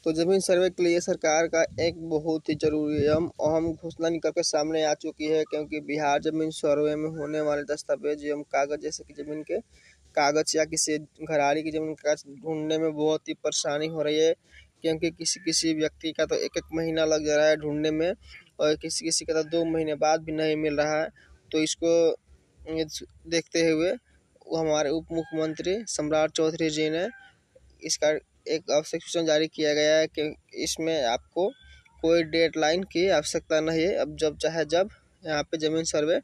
तो जमीन सर्वे के लिए सरकार का एक बहुत ही जरूरी अहम घोषणा निकल कर सामने आ चुकी है, क्योंकि बिहार जमीन सर्वे में होने वाले दस्तावेज एवं कागज जैसे कि जमीन के कागज या किसी घराड़ी की जमीन का ढूंढने में बहुत ही परेशानी हो रही है। क्योंकि किसी किसी व्यक्ति का तो एक एक महीना लग जा रहा है ढूंढने में, और किसी किसी का तो 2 महीने बाद भी नहीं मिल रहा है। तो इसको देखते हुए हमारे उप मुख्यमंत्री सम्राट चौधरी जी ने इसका एक आवश्यक सूचना जारी किया गया है कि इसमें आपको कोई डेडलाइन की आवश्यकता नहीं है। अब जब चाहे जब यहाँ पे ज़मीन सर्वे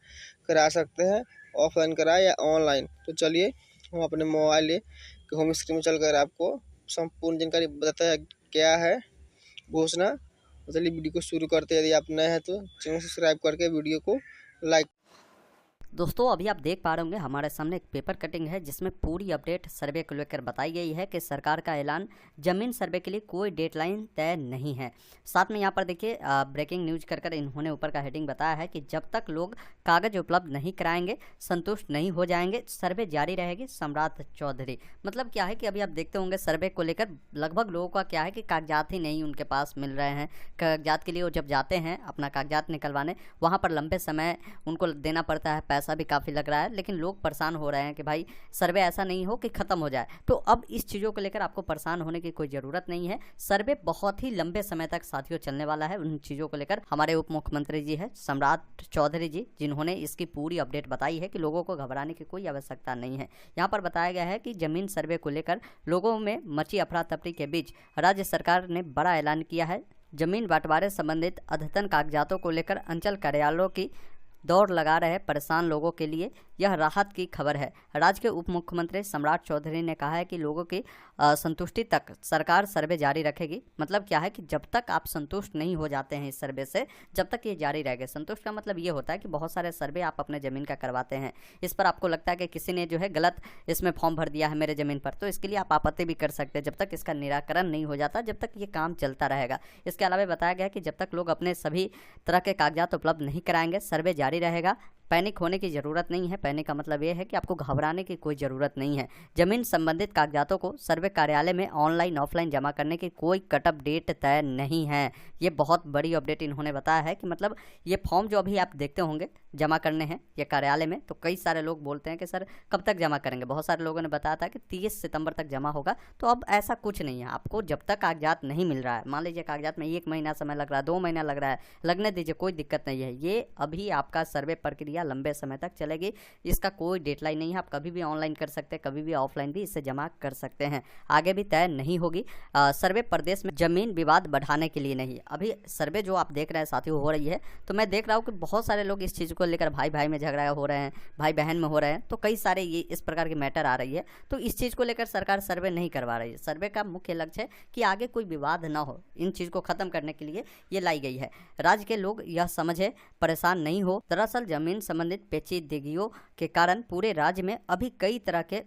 करा सकते हैं, ऑफलाइन कराए या ऑनलाइन। तो चलिए हम अपने मोबाइल के होम स्क्रीन में चलकर आपको संपूर्ण जानकारी बताते हैं क्या है घोषणा। तो चलिए वीडियो को शुरू करते हैं। यदि आप नए हैं तो चैनल सब्सक्राइब करके वीडियो को लाइक। दोस्तों अभी आप देख पा रहे होंगे हमारे सामने एक पेपर कटिंग है जिसमें पूरी अपडेट सर्वे को लेकर बताई गई है कि सरकार का ऐलान, जमीन सर्वे के लिए कोई डेडलाइन तय नहीं है। साथ में यहाँ पर देखिए ब्रेकिंग न्यूज कर इन्होंने ऊपर का हेडिंग बताया है कि जब तक लोग कागज उपलब्ध नहीं कराएंगे, संतुष्ट नहीं हो जाएंगे, सर्वे जारी रहेगी। सम्राट चौधरी मतलब क्या है कि अभी आप देखते होंगे सर्वे को लेकर लगभग लोगों का क्या है कि कागजात ही नहीं उनके पास मिल रहे हैं। कागजात के लिए वो जब जाते हैं अपना कागजात निकलवाने, वहाँ पर लंबे समय उनको देना पड़ता है, पैसा भी काफ़ी लग रहा है। लेकिन लोग परेशान हो रहे हैं कि भाई सर्वे ऐसा नहीं हो कि ख़त्म हो जाए। तो अब इस चीज़ों को लेकर आपको परेशान होने की कोई ज़रूरत नहीं है। सर्वे बहुत ही लंबे समय तक साथियों चलने वाला है। उन चीज़ों को लेकर हमारे उप मुख्यमंत्री जी है सम्राट चौधरी जी, जिन्होंने इसकी पूरी अपडेट बताई है कि लोगों को घबराने की कोई आवश्यकता नहीं है। यहाँ पर बताया गया है कि जमीन सर्वे को लेकर लोगों में मची अफरा तफरी के बीच राज्य सरकार ने बड़ा ऐलान किया है। जमीन बंटवारे संबंधित अद्यतन कागजातों को लेकर अंचल कार्यालयों की दौड़ लगा रहे परेशान लोगों के लिए यह राहत की खबर है। राज्य के उप मुख्यमंत्री सम्राट चौधरी ने कहा है कि लोगों की संतुष्टि तक सरकार सर्वे जारी रखेगी। मतलब क्या है कि जब तक आप संतुष्ट नहीं हो जाते हैं इस सर्वे से, जब तक ये जारी रहेगा। संतुष्ट का मतलब ये होता है कि बहुत सारे सर्वे आप अपने ज़मीन का करवाते हैं, इस पर आपको लगता है कि किसी ने जो है गलत इसमें फॉर्म भर दिया है मेरे ज़मीन पर, तो इसके लिए आप आपत्ति भी कर सकते हैं। जब तक इसका निराकरण नहीं हो जाता, जब तक ये काम चलता रहेगा। इसके अलावा बताया गया है कि जब तक लोग अपने सभी तरह के कागजात उपलब्ध नहीं कराएंगे, सर्वे जारी रहेगा। पैनिक होने की ज़रूरत नहीं है। पैनिक का मतलब ये है कि आपको घबराने की कोई ज़रूरत नहीं है। जमीन संबंधित कागजातों को सर्वे कार्यालय में ऑनलाइन ऑफलाइन जमा करने की कोई कटअप डेट तय नहीं है। ये बहुत बड़ी अपडेट इन्होंने बताया है कि मतलब ये फॉर्म जो अभी आप देखते होंगे जमा करने हैं ये कार्यालय में, तो कई सारे लोग बोलते हैं कि सर कब तक जमा करेंगे। बहुत सारे लोगों ने बताया था कि 30 सितंबर तक जमा होगा। तो अब ऐसा कुछ नहीं है। आपको जब तक कागजात नहीं मिल रहा है, मान लीजिए कागजात में 1 महीना समय लग रहा है, 2 महीना लग रहा है, लगने दीजिए, कोई दिक्कत नहीं है। ये अभी आपका सर्वे प्रक्रिया लंबे समय तक चलेगी। इसका कोई डेडलाइन नहीं है। आप कभी भी ऑनलाइन कर सकते हैं, कभी भी ऑफलाइन भी इसे जमा कर सकते हैं। आगे भी तय नहीं होगी। सर्वे प्रदेश में जमीन विवाद बढ़ाने के लिए नहीं। अभी सर्वे जो आप देख रहे हैं साथियों हो रही है, तो मैं देख रहा हूँ कि बहुत सारे लोग इस चीज़ को लेकर भाई भाई में झगड़ा हो रहे हैं, भाई बहन में हो रहे हैं। तो कई सारे ये इस प्रकार की मैटर आ रही है। तो इस चीज़ को लेकर सरकार सर्वे नहीं करवा रही है। सर्वे का मुख्य लक्ष्य है कि आगे कोई विवाद ना हो। इन चीज़ को खत्म करने के लिए ये लाई गई है। राज्य के लोग यह समझे परेशान नहीं हो। दरअसल जमीन संबंधित पेचीदगियों के कारण पूरे राज्य में अभी कई तरह के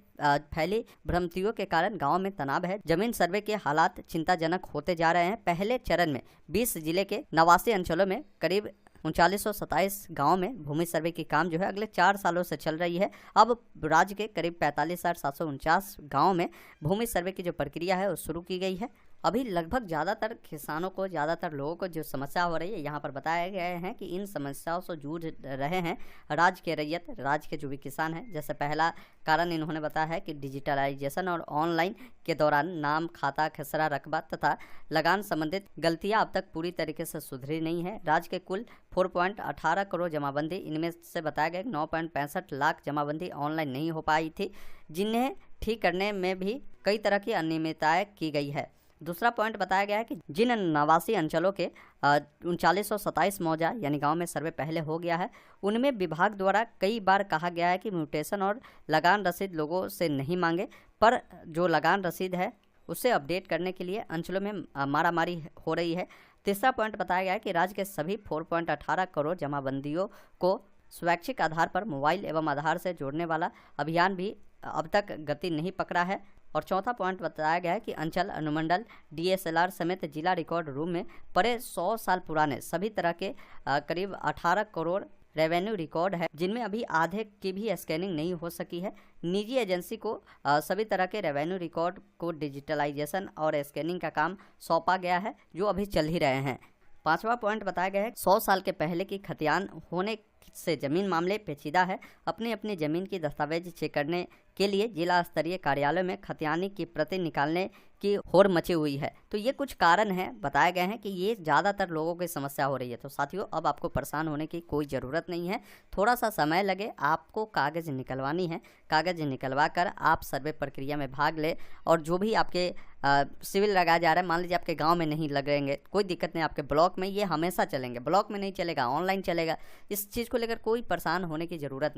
फैली भ्रांतियों के कारण गांव में तनाव है। जमीन सर्वे के हालात चिंताजनक होते जा रहे हैं। पहले चरण में 20 जिले के 89 अंचलों में करीब 3927 गाँव में भूमि सर्वे की काम जो है अगले 4 सालों से चल रही है। अब राज्य के करीब 45,749 गाँव में भूमि सर्वे की जो प्रक्रिया है वो शुरू की गई है। अभी लगभग ज़्यादातर किसानों को, ज़्यादातर लोगों को जो समस्या हो रही है, यहाँ पर बताया गया है कि इन समस्याओं से जूझ रहे हैं राज्य के रैयत, राज्य के जो भी किसान हैं। जैसे पहला कारण इन्होंने बताया है कि डिजिटलाइजेशन और ऑनलाइन के दौरान नाम, खाता, खसरा, रकबा तथा लगान संबंधित गलतियाँ अब तक पूरी तरीके से सुधरी नहीं है। राज्य के कुल 4.18 करोड़ जमाबंदी, इनमें से बताया गया 9.65 लाख जमाबंदी ऑनलाइन नहीं हो पाई थी, जिन्हें ठीक करने में भी कई तरह की अनियमितताएं की गई है। दूसरा पॉइंट बताया गया है कि जिन 89 अंचलों के 3927 मौजा यानी गांव में सर्वे पहले हो गया है, उनमें विभाग द्वारा कई बार कहा गया है कि म्यूटेशन और लगान रसीद लोगों से नहीं मांगे, पर जो लगान रसीद है उसे अपडेट करने के लिए अंचलों में मारामारी हो रही है। तीसरा पॉइंट बताया गया है कि राज्य के सभी 4.18 करोड़ जमाबंदियों को स्वैच्छिक आधार पर मोबाइल एवं आधार से जोड़ने वाला अभियान भी अब तक गति नहीं पकड़ा है। और चौथा पॉइंट बताया गया है कि अंचल, अनुमंडल, DSLR समेत जिला रिकॉर्ड रूम में पड़े 100 साल पुराने सभी तरह के करीब 18 करोड़ रेवेन्यू रिकॉर्ड है जिनमें अभी आधे की भी स्कैनिंग नहीं हो सकी है। निजी एजेंसी को सभी तरह के रेवेन्यू रिकॉर्ड को डिजिटलाइजेशन और स्कैनिंग का काम सौंपा गया है, जो अभी चल ही रहे हैं। 5वां पॉइंट बताया गया है 100 साल के पहले की खतियान होने से जमीन मामले पेचीदा है। अपनी अपनी जमीन की दस्तावेज चेक करने के लिए जिला स्तरीय कार्यालय में खतियानी की प्रति निकालने की होड़ मची हुई है। तो ये कुछ कारण हैं बताए गए हैं कि ये ज़्यादातर लोगों की समस्या हो रही है। तो साथियों, अब आपको परेशान होने की कोई ज़रूरत नहीं है। थोड़ा सा समय लगे, आपको कागज़ निकलवानी है। कागज़ निकलवा कर आप सर्वे प्रक्रिया में भाग ले, और जो भी आपके सिविल लगाया जा रहा है, मान लीजिए आपके गांव में नहीं लगेंगे, कोई दिक्कत नहीं, आपके ब्लॉक में ये हमेशा चलेंगे। ब्लॉक में नहीं चलेगा, ऑनलाइन चलेगा। इस चीज़ को लेकर कोई परेशान होने की ज़रूरत नहीं।